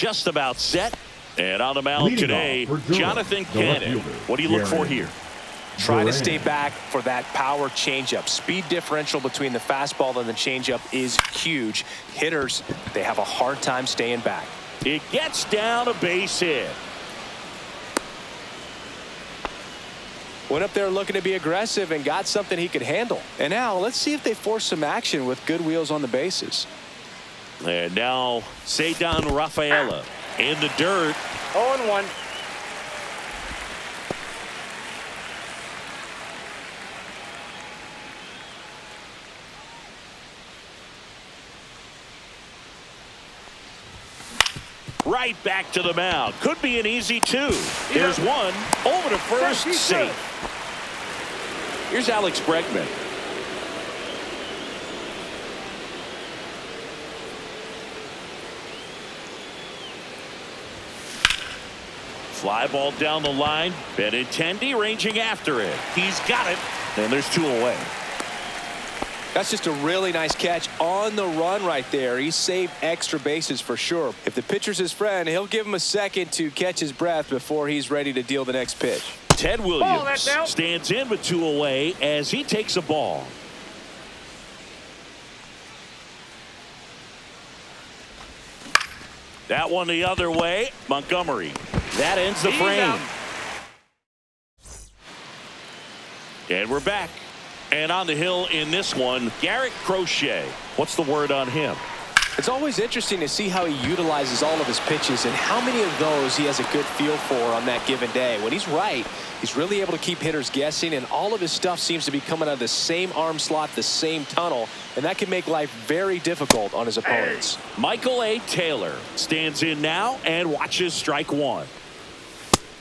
just about set. And on the mound today, Jonathan Cannon. What do you look for here? Try to stay back for that power changeup. Speed differential between the fastball and the changeup is huge. Hitters, they have a hard time staying back. It gets down a base hit. Went up there looking to be aggressive and got something he could handle. And now let's see if they force some action with good wheels on the bases. And now Cedar Rafaela in the dirt. 0-1. Right back to the mound. Could be an easy two. Here's one. Over to first. Safe. Here's Alex Bregman. Fly ball down the line. Benintendi ranging after it. He's got it. And there's two away. That's just a really nice catch on the run right there. He saved extra bases for sure. If the pitcher's his friend, he'll give him a second to catch his breath before he's ready to deal the next pitch. Ted Williams stands in with two away as he takes a ball. That one the other way. Montgomery. That ends the frame. And we're back. And on the hill in this one, Garrett Crochet. What's the word on him? It's always interesting to see how he utilizes all of his pitches and how many of those he has a good feel for on that given day. When he's right, he's really able to keep hitters guessing, and all of his stuff seems to be coming out of the same arm slot, the same tunnel, and that can make life very difficult on his opponents. Michael A. Taylor stands in now and watches strike one.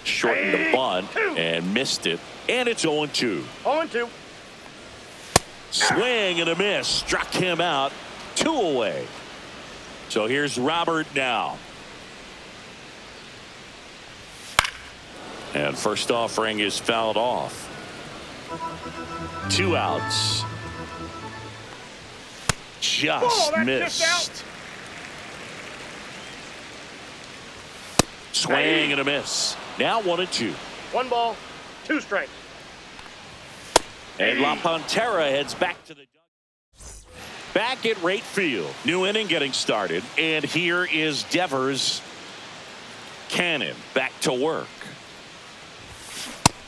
Shortened the bunt and missed it, and it's 0-2. 0-2. Swing and a miss. Struck him out. Two away. So here's Robert now. And first offering is fouled off. 2 outs. Just missed. Swing and a miss. Now 1-2. 1 ball, 2 strikes. And La Pantera heads back to the back at right field. New inning getting started. And here is Devers. Cannon back to work.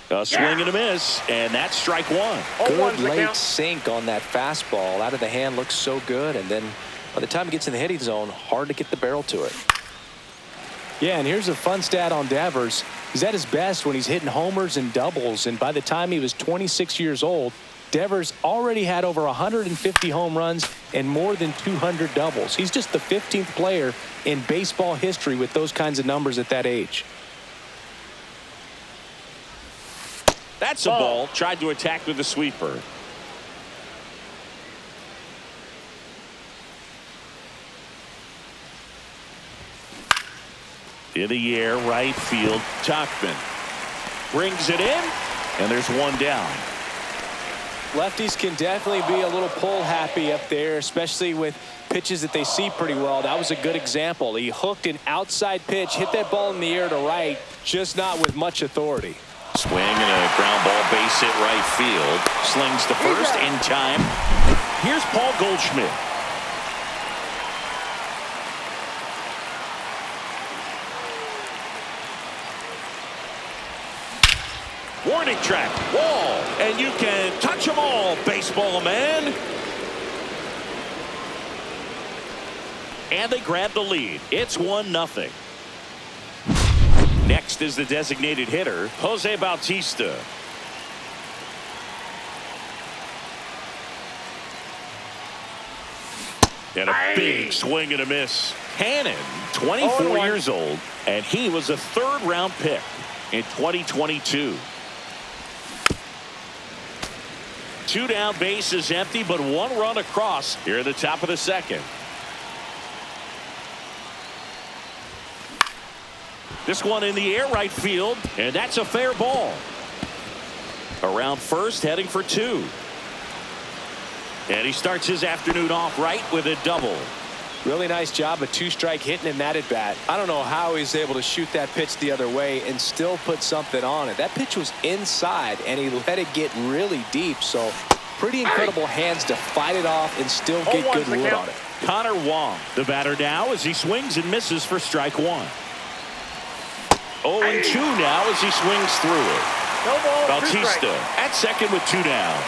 A swing and a miss. And that's strike one. Good late sink on that fastball. Out of the hand looks so good. And then by the time it gets in the hitting zone, hard to get the barrel to it. Yeah, and here's a fun stat on Devers. He's at his best when he's hitting homers and doubles, and by the time he was 26 years old, Devers already had over 150 home runs and more than 200 doubles. He's just the 15th player in baseball history with those kinds of numbers at that age. That's a ball. Tried to attack with the sweeper. In the air, right field, Tauchman brings it in, and there's one down. Lefties can definitely be a little pull happy up there, especially with pitches that they see pretty well. That was a good example. He hooked an outside pitch, hit that ball in the air to right, just not with much authority. Swing and a ground ball, base hit right field. Slings to first in time. Here's Paul Goldschmidt. Warning track, wall, and you can touch them all, baseball man. And they grab the lead. It's 1-0. Next is the designated hitter, Jose Bautista. And a big swing and a miss. Cannon, 24 years old, and he was a third-round pick in 2022. 2 down, base is empty, but 1 run across here at the top of the second. This one in the air right field, and that's a fair ball. Around first, heading for 2. And he starts his afternoon off right with a double. Really nice job of two-strike hitting in that at bat. I don't know how he's able to shoot that pitch the other way and still put something on it. That pitch was inside, and he let it get really deep. So pretty incredible hands to fight it off and still get good wood on it. Connor Wong, the batter now, as he swings and misses for strike one. 0-2 now as he swings through it. No ball, Bautista at second with 2 down.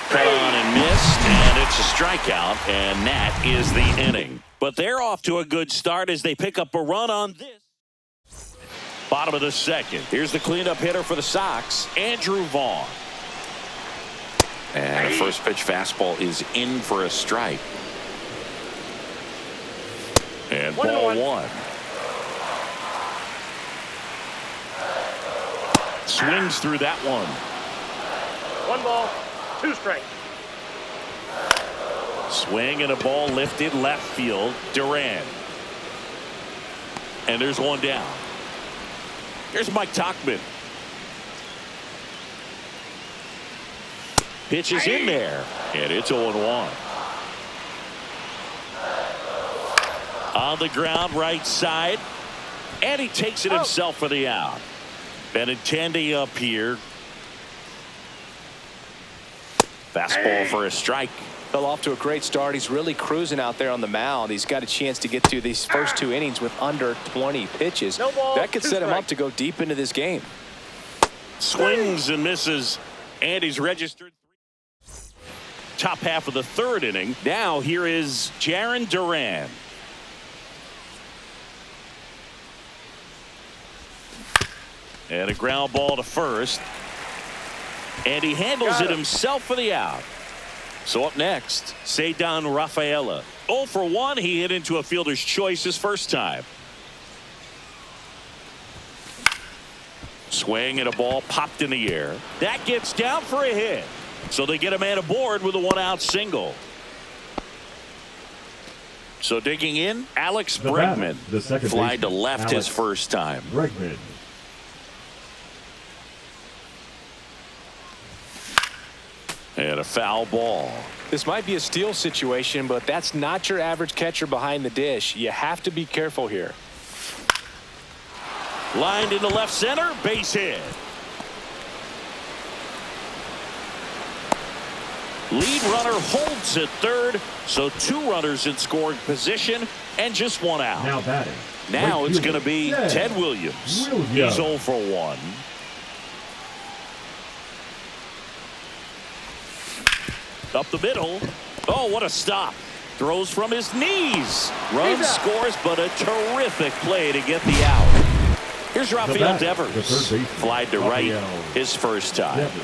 Cut on and missed, and it's a strikeout, and that is the inning. But they're off to a good start as they pick up a run on this. Bottom of the second. Here's the cleanup hitter for the Sox, Andrew Vaughn. And a first pitch fastball is in for a strike. And ball 1. Swings through that one. 1 ball, 2 strikes. Swing and a ball lifted left field. Durham. And there's 1 down. Here's Mike Tauchman. Pitch is in there. And it's 0-1. On the ground right side. And he takes it himself for the out. Benintendi up here. Fastball for a strike. Fell off to a great start. He's really cruising out there on the mound. He's got a chance to get through these first 2 innings with under 20 pitches. No ball, that could 2 set him strikes. up to go deep into this game. Swings and misses. And he's registered. Top half of the 3rd inning. Now here is Jarren Duran. And a ground ball to first. And he handles it himself for the out. So up next, Ceddanne Rafaela. 0 for 1. He hit into a fielder's choice his first time. Swing and a ball popped in the air. That gets down for a hit. So they get a man aboard with a 1-out single. So digging in, Alex Bregman. The second fly baseman, to left his first time. Bregman. And a foul ball. This might be a steal situation, but that's not your average catcher behind the dish. You have to be careful here. Lined into left center, base hit. Lead runner holds at third, so 2 runners in scoring position and just 1 out. Now batting. Now right it's fielder, going to be Ted Williams. He's 0 for 1. Up the middle. Oh, what a stop. Throws from his knees. Runs, scores, but a terrific play to get the out. Here's Rafael Devers. Fly to right his first time. Devers.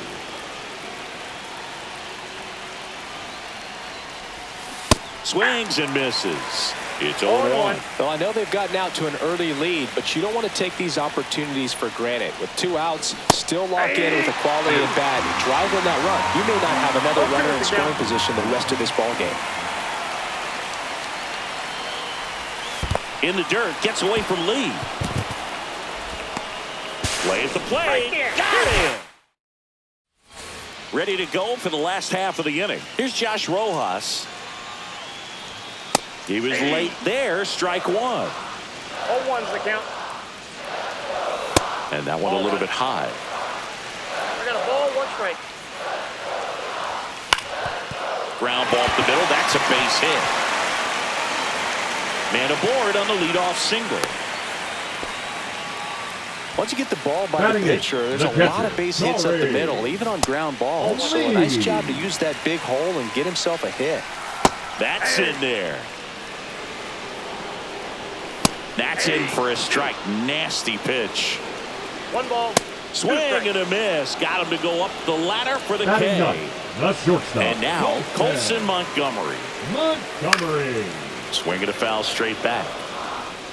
Swings and misses. It's 0-1. Well, I know they've gotten out to an early lead, but you don't want to take these opportunities for granted. With 2 outs, still lock in with a quality at bat. Drive on that run. You may not have another runner in scoring position the rest of this ball game. In the dirt, gets away from Lee. Play at the plate. Got him. Ready to go for the last half of the inning. Here's Josh Rojas. He was late there. Strike 1. 0-1's the count. And that one a little bit high. I got a ball, 1 strike. Ground ball up the middle. That's a base hit. Man aboard on the leadoff single. Once you get the ball by the pitcher, there's a lot of base hits up the middle, even on ground balls. So a nice job to use that big hole and get himself a hit. That's in there. That's in for a strike. Nasty pitch. 1 ball. Swing and a miss. Got him to go up the ladder for the K. The shortstop. And now Colson Montgomery. Montgomery. Swing and a foul straight back.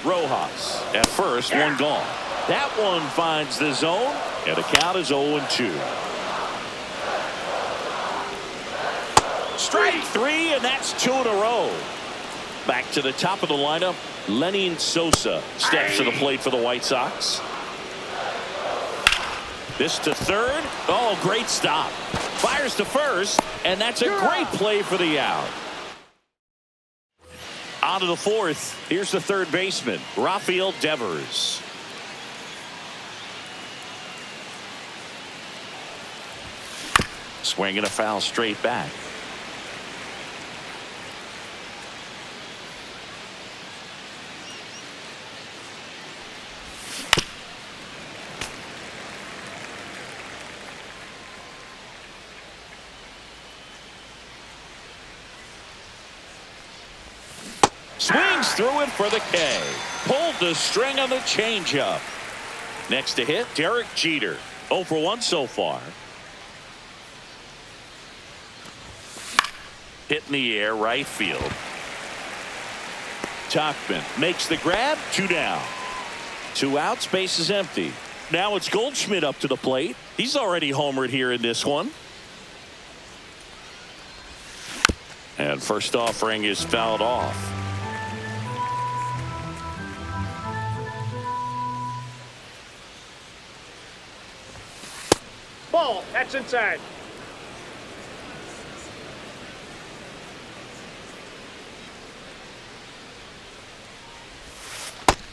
Rojas at first, 1 gone. That one finds the zone, and the count is 0-2. Strike 3, and that's 2 in a row. Back to the top of the lineup, Lenyn Sosa steps to the plate for the White Sox. This to third. Oh, great stop. Fires to first, and that's a great play for the out. On to the fourth. Here's the third baseman, Rafael Devers. Swinging a foul straight back. Swings through it for the K. Pulled the string on the changeup. Next to hit, Derek Jeter. 0 for 1 so far. Hit in the air, right field. Tachman makes the grab, 2 down. 2 outs, base is empty. Now it's Goldschmidt up to the plate. He's already homered here in this one. And first offering is fouled off. Ball. That's inside.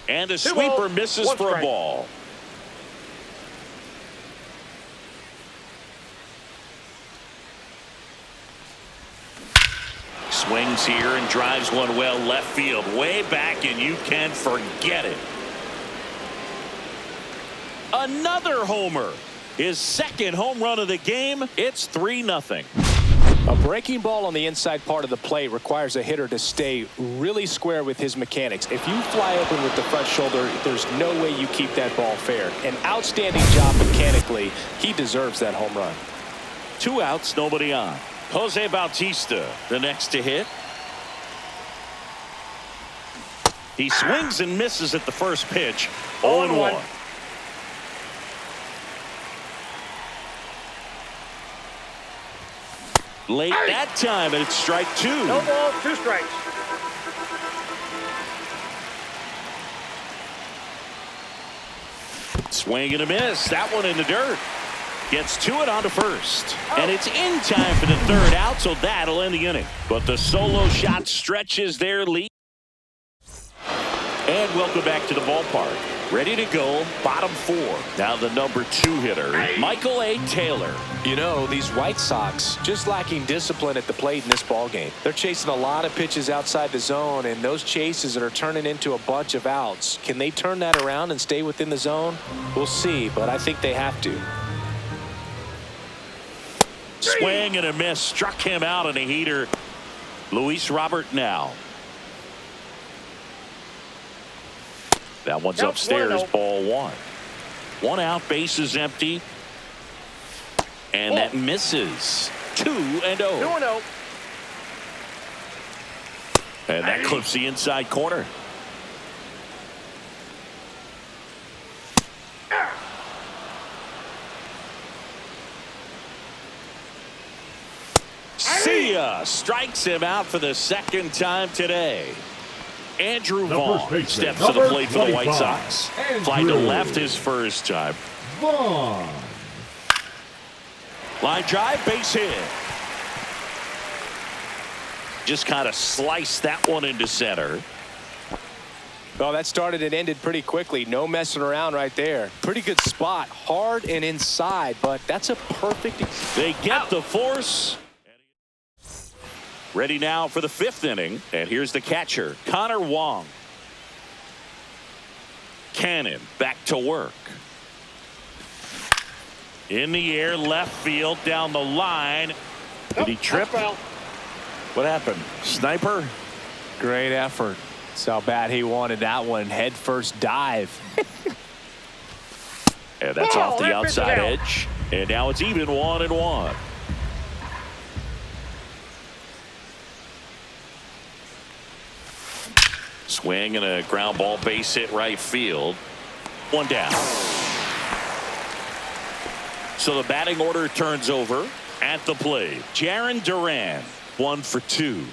And the 2 sweeper balls, misses 1 for a strike. ball. Swings here and drives one well left field, way back, and you can forget it. Another homer. His second home run of the game. It's 3-0. A breaking ball on the inside part of the plate requires a hitter to stay really square with his mechanics. If you fly open with the front shoulder, there's no way you keep that ball fair. An outstanding job mechanically. He deserves that home run. 2 outs, nobody on. Jose Bautista, the next to hit. He swings and misses at the first pitch. 0-1. Late that time, and it's strike 2. No ball, 2 strikes. Swing and a miss. That one in the dirt. Gets to it on to first. And it's in time for the third out, so that'll end the inning. But the solo shot stretches their lead. And welcome back to the ballpark. Ready to go, bottom 4. Now the number 2 hitter, Michael A. Taylor. You know, these White Sox just lacking discipline at the plate in this ballgame. They're chasing a lot of pitches outside the zone, and those chases that are turning into a bunch of outs. Can they turn that around and stay within the zone? We'll see, but I think they have to. Swing and a miss. Struck him out in a heater. Luis Robert now. That one's upstairs, ball 1. 1 out, base is empty. And that misses. 2-0. 2-0. And that clips the inside corner. See ya. Strikes him out for the second time today. Andrew Vaughn steps to the plate for the White Sox. Fly to left his first time. Vaughn. Line drive, base hit. Just kind of sliced that one into center. Well, that started and ended pretty quickly. No messing around right there. Pretty good spot. Hard and inside, but that's a perfect. They get the force. Ready now for the 5th inning. And here's the catcher, Connor Wong. Cannon back to work. In the air, left field, down the line. Did he trip? What happened? Sniper? Great effort. That's how bad he wanted that one. Head first dive. And that's off the outside edge. And now it's even 1-1. Swing and a ground ball, base hit right field. 1 down. So the batting order turns over. At the plate, Jarren Durham, 1 for 2.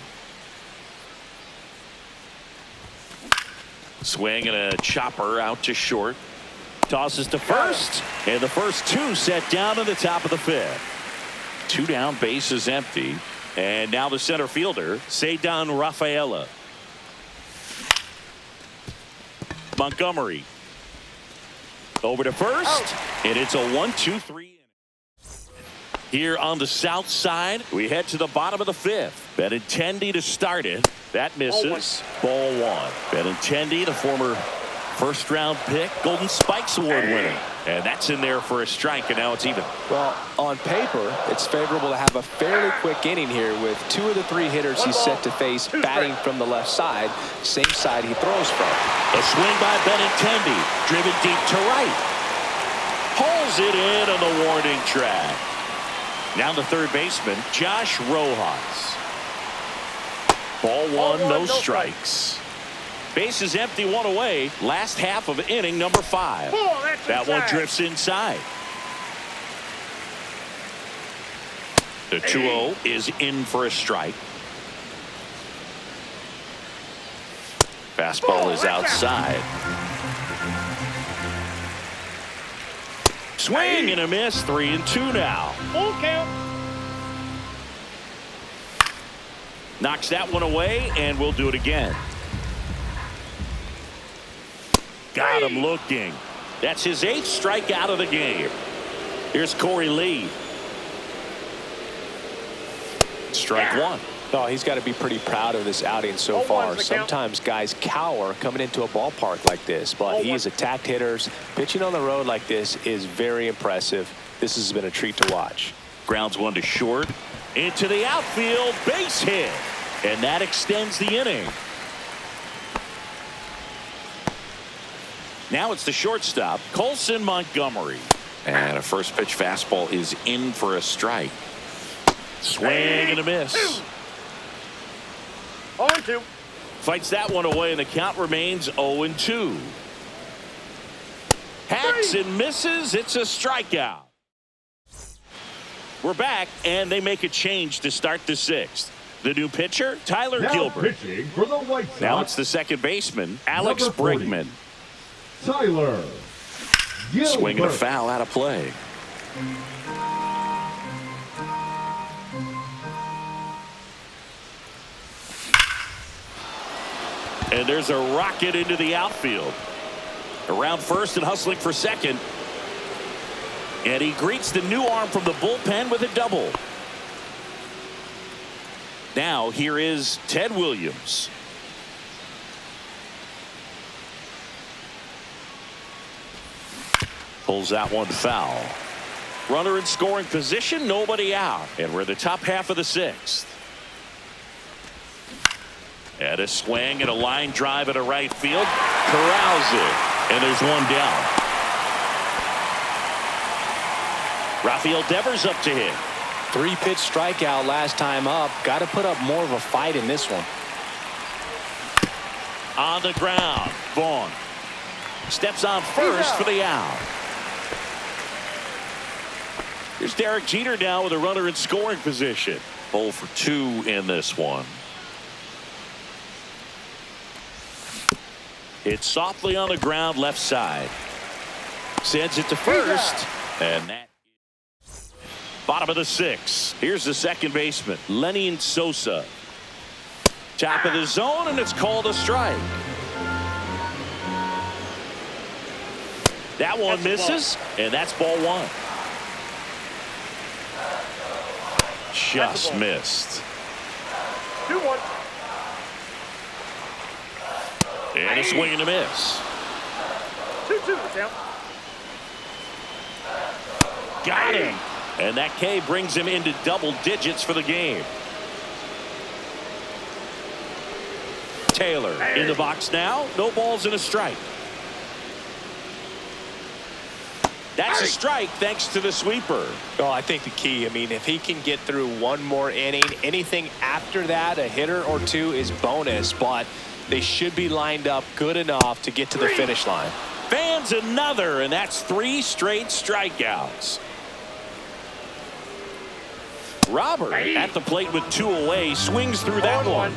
Swing and a chopper out to short. Tosses to first, and the first two set down in the top of the fifth. 2 down, bases empty. And now the center fielder, Ceddanne Rafaela. Montgomery. Over to first, and it's a 1-2-3. Here on the south side, we head to the bottom of the fifth. Benintendi to start it. That misses. Ball 1. Benintendi, the former first-round pick, Golden Spikes Award winner. And that's in there for a strike, and now it's even. Well, on paper, it's favorable to have a fairly quick inning here with 2 of the 3 hitters he's set to face batting from the left side, same side he throws from. A swing by Benintendi, driven deep to right. Pulls it in on the warning track. Now the third baseman, Josh Rojas. Ball 1, no strikes. Bases empty, 1 away. Last half of inning number 5. That one drifts inside. The 2-0 is in for a strike. Fastball is outside. Swing and a miss. 3-2 now. Full count. Knocks that one away, and we'll do it again. Got him looking. That's his 8th strikeout of the game. Here's Corey Lee. Strike 1. Oh, he's got to be pretty proud of this outing so far. Sometimes guys cower coming into a ballpark like this, but he has attacked hitters. Pitching on the road like this is very impressive. This has been a treat to watch. Grounds one to short. Into the outfield. Base hit. And that extends the inning. Now it's the shortstop, Colson Montgomery. And a first pitch fastball is in for a strike. Swing and a miss. 0-2. Fights that one away, and the count remains 0-2. Hacks and misses. It's a strikeout. We're back, and they make a change to start the 6th. The new pitcher, Tyler Now Gilbert. pitching for the White Sox. Now it's the second baseman, Alex Number 40. Bregman. Tyler Gilbert. Swing and a foul out of play. And there's a rocket into the outfield. Around first and hustling for second. And he greets the new arm from the bullpen with a double. Now here is Ted Williams. Pulls out one foul. Runner in scoring position, nobody out. And we're in the top half of the 6th. And a swing and a line drive at a right field. Corrals it. And there's one down. Rafael Devers up to hit. 3-pitch strikeout last time up. Got to put up more of a fight in this one. On the ground. Vaughn steps on first for the out. Here's Derek Jeter now with a runner in scoring position. 0 for 2 in this one. It's softly on the ground left side. Sends it to first. And that bottom of the 6th. Here's the second baseman, Lenny Sosa. Top of the zone, and it's called a strike. That one misses, and that's ball 1. Just missed. 2-1. And a swing and a miss. 2-2 the count. Got him. And that K brings him into double digits for the game. Taylor in the box now. No balls and a strike. That's a strike thanks to the sweeper. Oh, I think the key, I mean, if he can get through one more inning, anything after that, a hitter or two is bonus, but they should be lined up good enough to get to the finish line. Fans another, and that's 3 straight strikeouts. Robert at the plate with 2 away, swings through that one.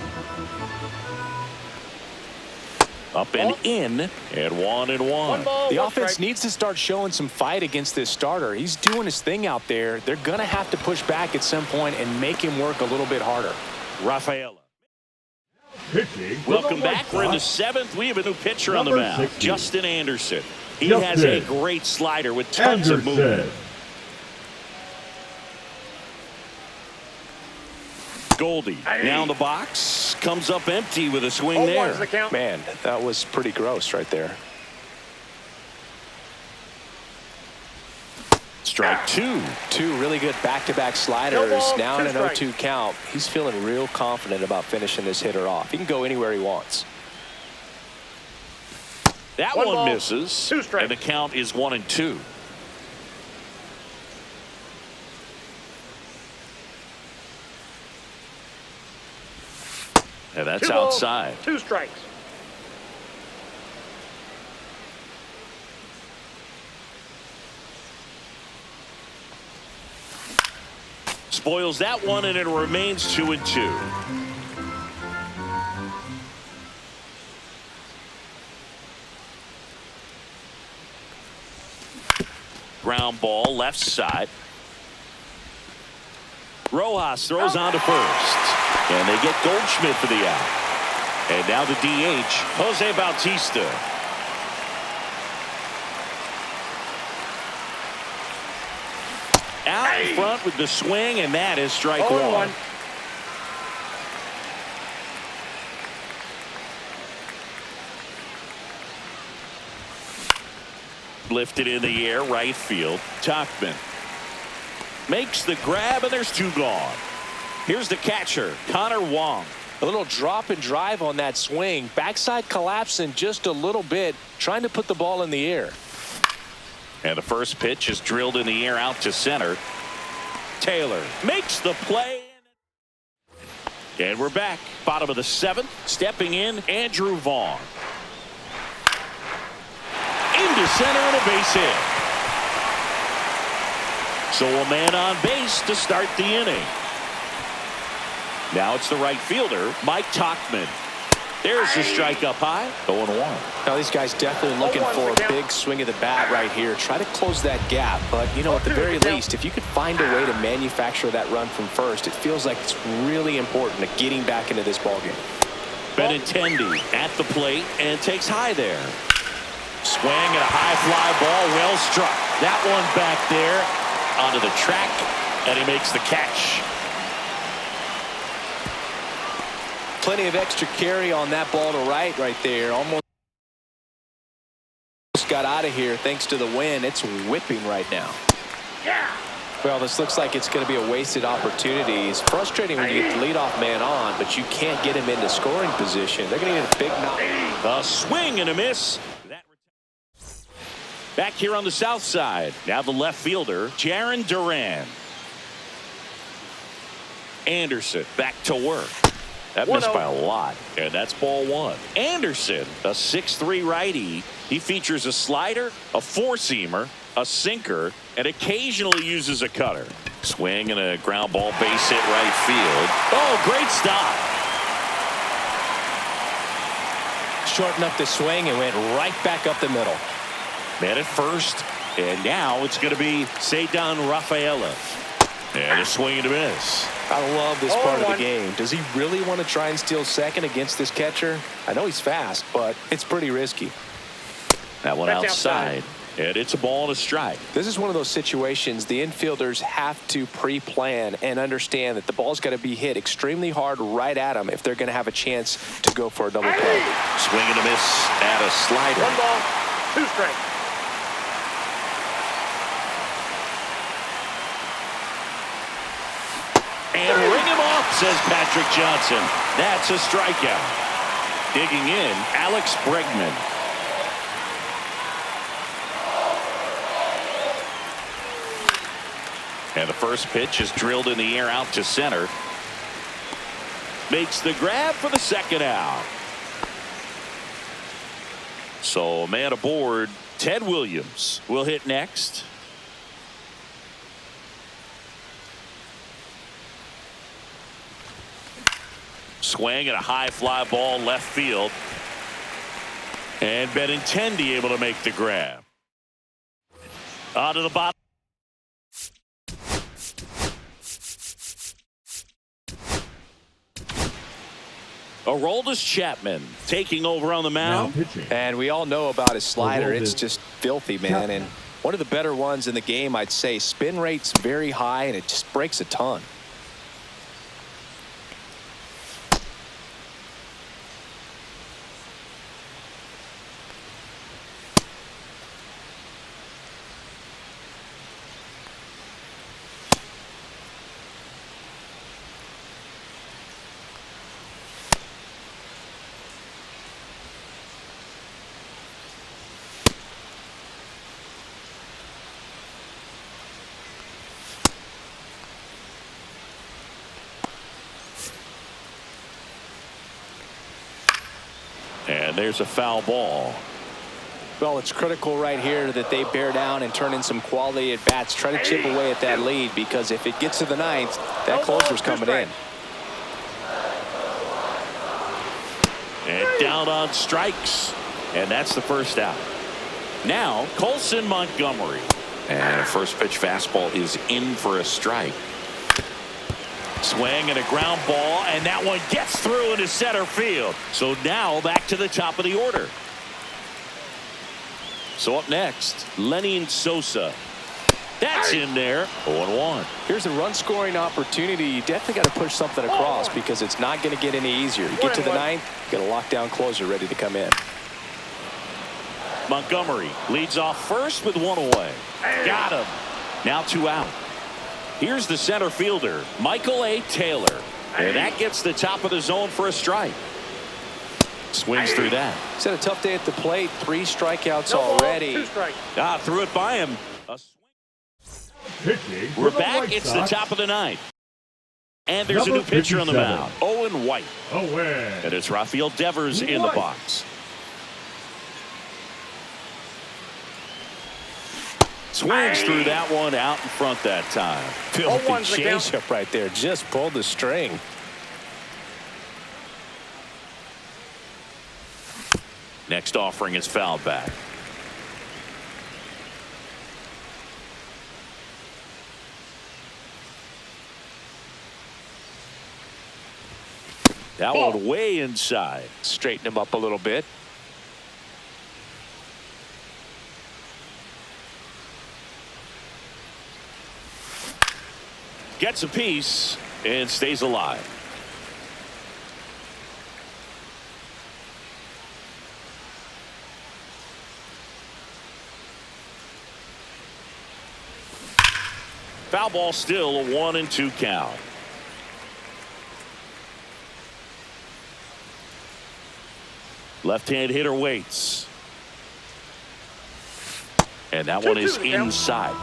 Up and in, and 1-1. One ball, The one offense strike. needs to start showing some fight against this starter. He's doing his thing out there. They're going to have to push back at some point and make him work a little bit harder. Rafaela. Pitching for Welcome the back. White We're in the Sox, seventh. We have a new pitcher on the Number mound, 60. Justin Anderson. He Justin has a great slider with tons of movement. Anderson. Goldie now in the box, comes up empty with a swing 0-1 is the there. count. Man, that was pretty gross right there. Strike two. Two really good back-to-back sliders. No ball, Now in two an strikes. 0-2 count. He's feeling real confident about finishing this hitter off. He can go anywhere he wants. That One one ball, misses, two strikes. and the count is 1-2. And that's Two balls, outside. 2 strikes. Spoils that one, and it remains 2-2. Ground ball left side. Rojas throws on to first, and they get Goldschmidt for the out. And now the DH, Jose Bautista. Out in front with the swing, and that is strike 0-1. one. Lifted in the air, right field. Tachman makes the grab, and there's 2 gone. Here's the catcher, Connor Wong. A little drop and drive on that swing. Backside collapsing just a little bit, trying to put the ball in the air. And the first pitch is drilled in the air out to center. Taylor makes the play. And we're back. Bottom of the 7th. Stepping in, Andrew Vaughn. Into center and a base hit. So a man on base to start the inning. Now it's the right fielder, Mike Tachman. There's the strike up high. 0-1. Now these guys definitely looking for a big swing of the bat right here. Try to close that gap. But, you know, at the very least, if you could find a way to manufacture that run from first, it feels like it's really important to getting back into this ballgame. Benintendi at the plate and takes high there. Swing and a high fly ball, well struck. That one back there onto the track, and he makes the catch. Plenty of extra carry on that ball to right there. Almost got out of here thanks to the wind. It's whipping right now. Yeah. Well, this looks like it's going to be a wasted opportunity. It's frustrating when you get the leadoff man on, but you can't get him into scoring position. They're going to get a big knock. A swing and a miss. Back here on the south side. Now the left fielder, Jaron Durham. Anderson back to work. That missed by a lot, and that's ball 1. Anderson, a 6'3" righty. He features a slider, a four-seamer, a sinker, and occasionally uses a cutter. Swing and a ground ball base hit right field. Oh, great stop. Shortened up the swing and went right back up the middle. Man at first, and now it's going to be Ceddanne Rafaela. And a swing and a miss. I love this part of the game. Does he really want to try and steal second against this catcher? I know he's fast, but it's pretty risky. That one That's outside. And it's a ball and a strike. This is one of those situations the infielders have to pre-plan and understand that the ball's got to be hit extremely hard right at them if they're going to have a chance to go for a double play. Swing and a miss at a slider. 1 ball, 2 strikes. And ring him off, says Patrick Johnson. That's a strikeout. Digging in, Alex Bregman. And the first pitch is drilled in the air out to center. Makes the grab for the second out. So a man aboard, Ted Williams will hit next. Swing and a high fly ball left field. And Benintendi able to make the grab. Onto the bottom. Aroldis Chapman taking over on the mound. And we all know about his slider. It's just filthy, man. And one of the better ones in the game, I'd say. Spin rate's very high, and it just breaks a ton. And there's a foul ball. Well, it's critical right here that they bear down and turn in some quality at bats. Try to chip away at that lead, because if it gets to the ninth, that closer's coming in. And down on strikes. And that's the first out. Now, Colson Montgomery. And a first pitch fastball is in for a strike. Swing and a ground ball, and that one gets through into center field. So now back to the top of the order. So up next, Lenny Sosa. That's in there. 0-1. Here's a run-scoring opportunity. You definitely got to push something across, because it's not going to get any easier. You get to the ninth, got a lockdown closer ready to come in. Montgomery leads off first with one away. Got him. Now 2 out. Here's the center fielder, Michael A. Taylor. And that gets the top of the zone for a strike. Swings through that. He's had a tough day at the plate. 3 strikeouts already. 2 strikes. Threw it by him. We're back. It's the top of the ninth. And there's a new pitcher on the mound, Owen White. And it's Rafael Devers in the box. Swings through that one, out in front that time. Filthy changeup right there. Just pulled the string. Next offering is fouled back. That one way inside. Straighten him up a little bit. Gets a piece and stays alive. Foul ball, still a 1-2 count. Left-hand hitter waits. And that one is inside.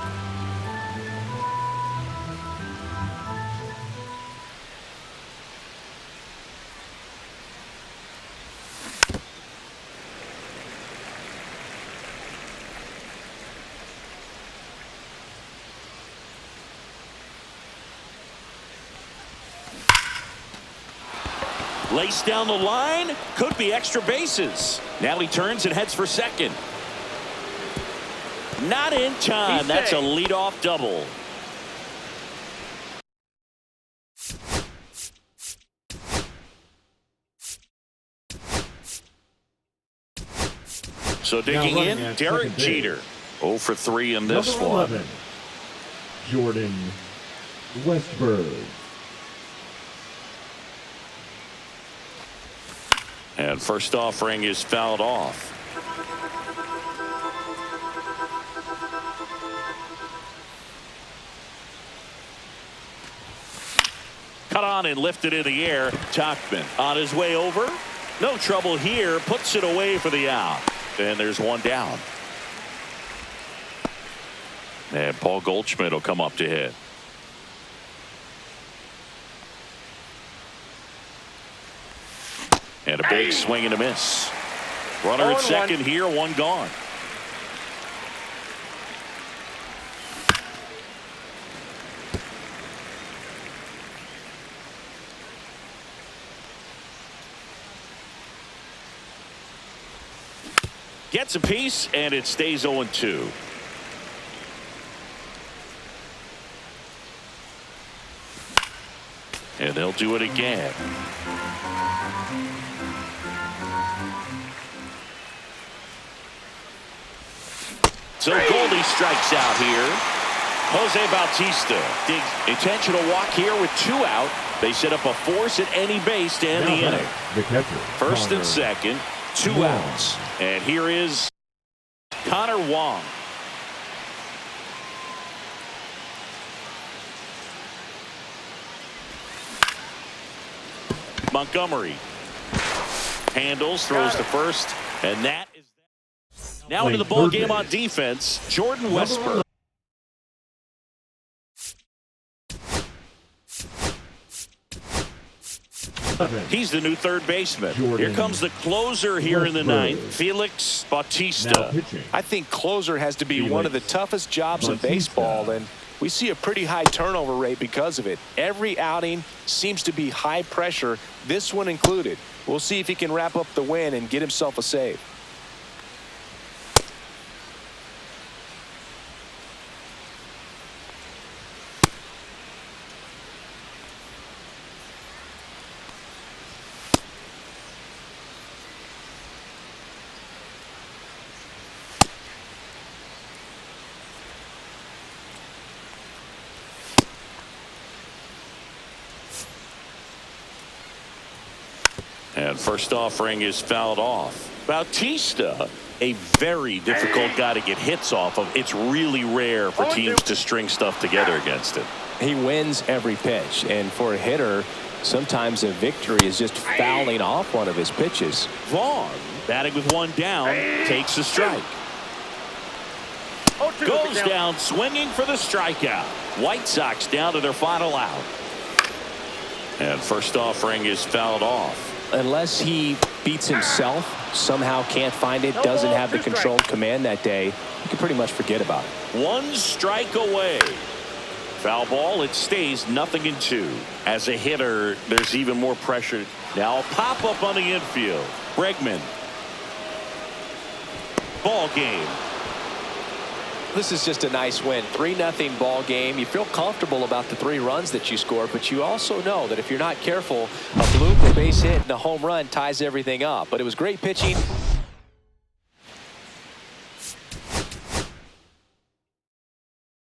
Laced down the line, could be extra bases. Now he turns and heads for second. Not in time. That's a leadoff double. So digging in, Derek Jeter. 0 for 3 in this one. 11, Jordan Westberg. And first offering is fouled off. Cut on and lifted in the air. Tachman on his way over. No trouble here. Puts it away for the out. And there's one down. And Paul Goldschmidt will come up to hit. And a big swing and a miss. Runner at second here, one gone. Gets a piece, and it stays 0-2. And they'll do it again. So Goldie strikes out here. Jose Bautista digs. Intentional walk here with 2 out. They set up a force at any base to end the inning. The catcher, First Connor and second, 2 Wong. outs. And here is Connor Wong. Montgomery handles, throws to first, and that is now into the ball game on defense. Jordan Westburg. He's the new third baseman. Here comes the closer here in the ninth, Felix Bautista. I think closer has to be one of the toughest jobs in baseball, and we see a pretty high turnover rate because of it. Every outing seems to be high pressure, this one included. We'll see if he can wrap up the win and get himself a save. And first offering is fouled off. Bautista, a very difficult guy to get hits off of. It's really rare for teams to string stuff together against him. He wins every pitch, and for a hitter, sometimes a victory is just fouling off one of his pitches. Vaughn, batting with 1 down, takes the strike. Goes down swinging for the strikeout. White Sox down to their final out. And first offering is fouled off. Unless he beats himself, somehow can't find it, doesn't have the controlled command that day, you can pretty much forget about it. 1 strike away. Foul ball, it stays 0-2. As a hitter, there's even more pressure. Now a pop up on the infield. Bregman. Ball game. This is just a nice win. 3-0 ball game. You feel comfortable about the 3 runs that you scored, but you also know that if you're not careful, a bloop, a base hit, and a home run ties everything up. But it was great pitching.